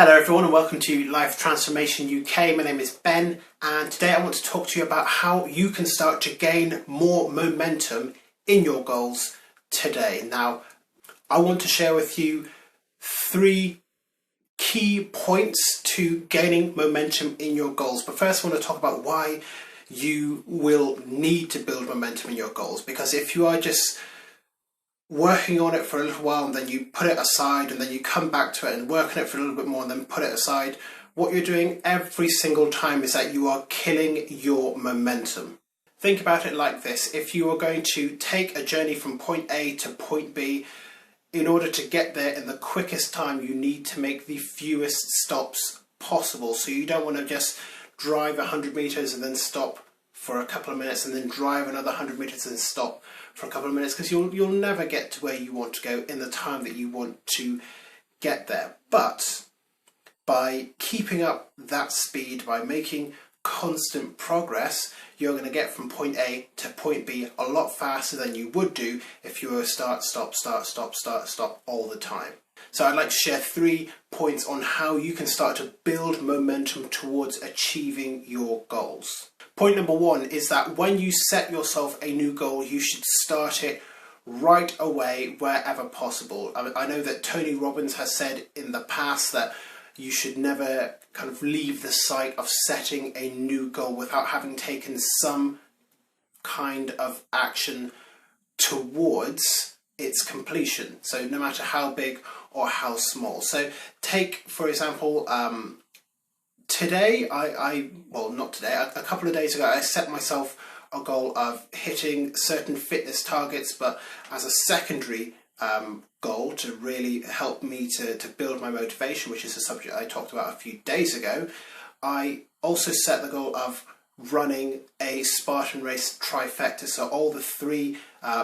Hello everyone and welcome to Life Transformation UK. My name is Ben and today I want to talk to you about how you can start to gain more momentum in your goals today. Now, I want to share with you 3 key points to gaining momentum in your goals. But first I want to talk about why you will need to build momentum in your goals, because if you are just working on it for a little while and then you put it aside and then you come back to it and work on it for a little bit more and then put it aside, what you're doing every single time is that you are killing your momentum. Think about it like this. If you are going to take a journey from point A to point B, in order to get there in the quickest time, you need to make the fewest stops possible. So you don't want to just drive 100 meters and then stop for a couple of minutes and then drive another 100 meters and stop for a couple of minutes, because you'll never get to where you want to go in the time that you want to get there. But by keeping up that speed, by making constant progress, you're going to get from point A to point B a lot faster than you would do if you were start, stop all the time. So I'd like to share 3 points on how you can start to build momentum towards achieving your goals. Point number 1 is that when you set yourself a new goal, you should start it right away wherever possible. I know that Tony Robbins has said in the past that you should never kind of leave the sight of setting a new goal without having taken some kind of action towards its completion. So no matter how big or how small. So take, for example, today, not today, a couple of days ago, I set myself a goal of hitting certain fitness targets, but as a secondary goal to really help me to build my motivation, which is a subject I talked about a few days ago, I also set the goal of running a Spartan Race trifecta, so all the 3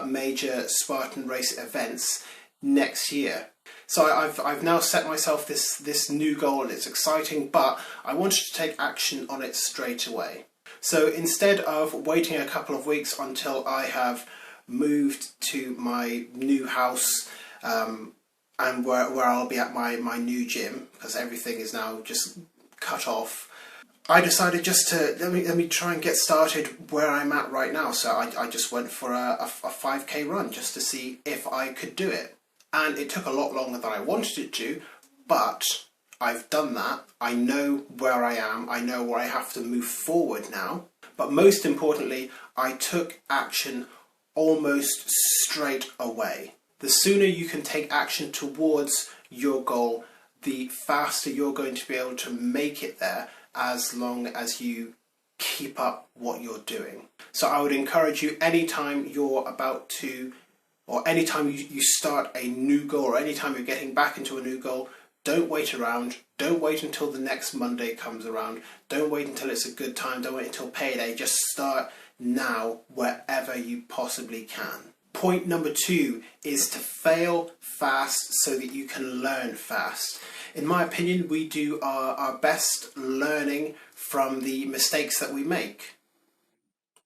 major Spartan Race events next year. So I've now set myself this new goal and it's exciting, but I wanted to take action on it straight away. So instead of waiting a couple of weeks until I have moved to my new house and where I'll be at my new gym, because everything is now just cut off, I decided just to let me try and get started where I'm at right now. So I just went for a 5k run just to see if I could do it. And it took a lot longer than I wanted it to, but I've done that. I know where I am. I know where I have to move forward now. But most importantly, I took action almost straight away. The sooner you can take action towards your goal, the faster you're going to be able to make it there, as long as you keep up what you're doing. So I would encourage you, anytime you're about to, or anytime you start a new goal, or anytime you're getting back into a new goal, don't wait around. Don't wait until the next Monday comes around. Don't wait until it's a good time. Don't wait until payday. Just start now wherever you possibly can. Point number 2 is to fail fast so that you can learn fast. In my opinion, we do our best learning from the mistakes that we make.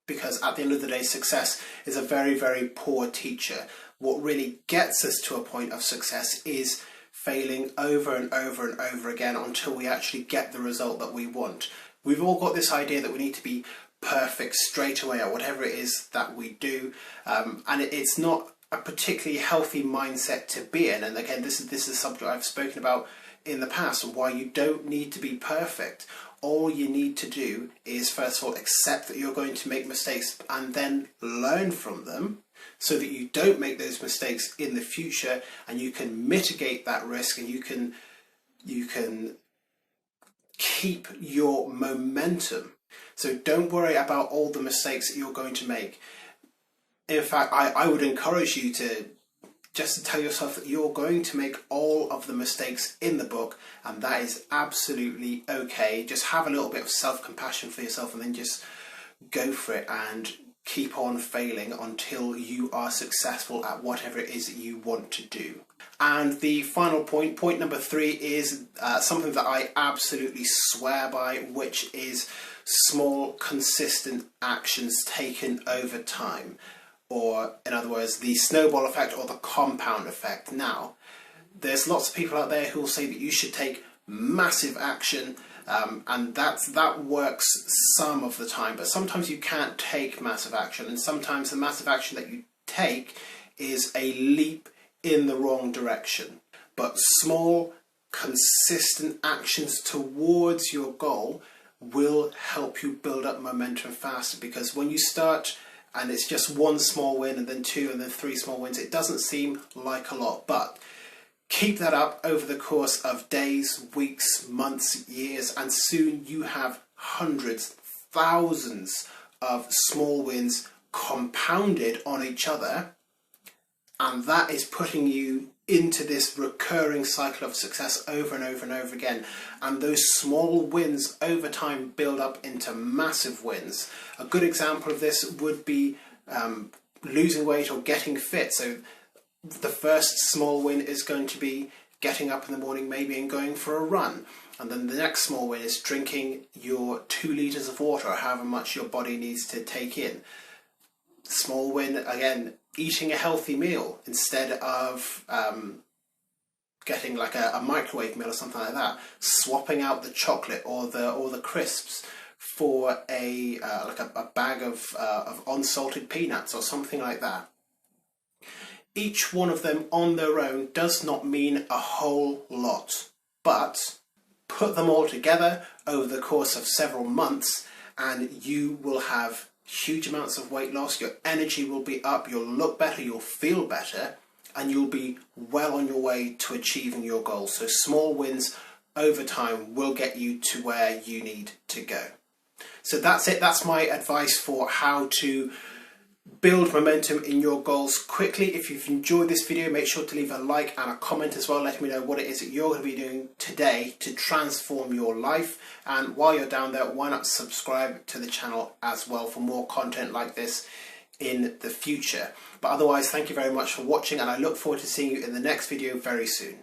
Because at the end of the day, success is a very, very poor teacher. What really gets us to a point of success is failing over and over and over again until we actually get the result that we want. We've all got this idea that we need to be perfect straight away at whatever it is that we do, and it's not a particularly healthy mindset to be in. And again, this is a subject I've spoken about in the past, and why you don't need to be perfect. All you need to do is, first of all, accept that you're going to make mistakes and then learn from them so that you don't make those mistakes in the future, and you can mitigate that risk, and you can keep your momentum. So don't worry about all the mistakes that you're going to make. In fact, I would encourage you to just tell yourself that you're going to make all of the mistakes in the book, and that is absolutely okay. Just have a little bit of self-compassion for yourself and then just go for it and keep on failing until you are successful at whatever it is that you want to do. And the final point number 3, is something that I absolutely swear by, which is small, consistent actions taken over time. Or, in other words, the snowball effect or the compound effect. Now, there's lots of people out there who will say that you should take massive action, and that works some of the time, but sometimes you can't take massive action, and sometimes the massive action that you take is a leap in the wrong direction. But small, consistent actions towards your goal will help you build up momentum faster, because when you start and it's just one small win and then two and then three small wins, it doesn't seem like a lot, but keep that up over the course of days, weeks, months, years, and soon you have hundreds, thousands of small wins compounded on each other, and that is putting you into this recurring cycle of success over and over and over again. And those small wins over time build up into massive wins. A good example of this would be losing weight or getting fit. So the first small win is going to be getting up in the morning maybe and going for a run. And then the next small win is drinking your 2 litres of water, or however much your body needs to take in. Small win, again, eating a healthy meal instead of getting like a microwave meal or something like that. Swapping out the chocolate or the crisps for a bag of unsalted peanuts or something like that. Each one of them on their own does not mean a whole lot, but put them all together over the course of several months and you will have huge amounts of weight loss, your energy will be up, you'll look better, you'll feel better, and you'll be well on your way to achieving your goals. So small wins over time will get you to where you need to go. So that's it. That's my advice for how to build momentum in your goals quickly. If you've enjoyed this video, make sure to leave a like and a comment as well, letting me know what it is that you're going to be doing today to transform your life. And while you're down there, why not subscribe to the channel as well for more content like this in the future. But otherwise, thank you very much for watching, and I look forward to seeing you in the next video very soon.